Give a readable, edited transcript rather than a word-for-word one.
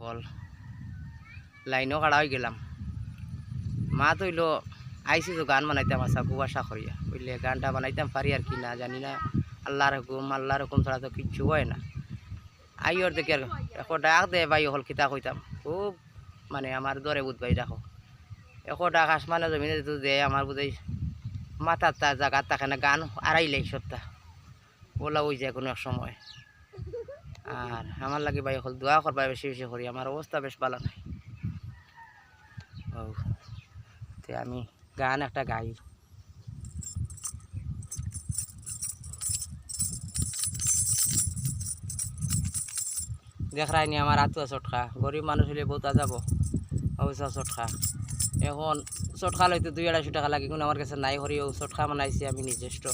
হল লাইনও কাড়া হয়ে গেলাম মা তৈল আইসি তো গান বানাইতাম আসা খুব আশা করিয়া বুঝলে গানটা বানাইতাম পারি আর কি না জানি না আল্লাহর হুকুম ছাড়া তো কিচ্ছু হয় না আইয়র দেখি আর এখন ডাক দে ভাই হল খিতা কইতাম খুব মানে আমার দরে বুধ ভাই দেখো এখন ডাক আসমানে জমিনে যেহেতু দে আমার বোধহয় মাথার তার জায়গার থাকে না গান আড়াইলেই সপ্তাহ বলা ওই যায় কোনো এক সময় আর আমার লাগে ভাই হল দোয়া করবা বেশি বেশি করি আমার অবস্থা বেশ ভালো নাই ও তে আমি গান একটা গাই দেখ রাইনি আমার আতুয়া চটকা গরিব মানুষ হলে বহুত যাব অবশ্য চটকা এখন চটকা লইতে 2-250 টাকা লাগে কিন্তু আমার কাছে নাই করি চটকা বানাইছি আমি নিজস্ব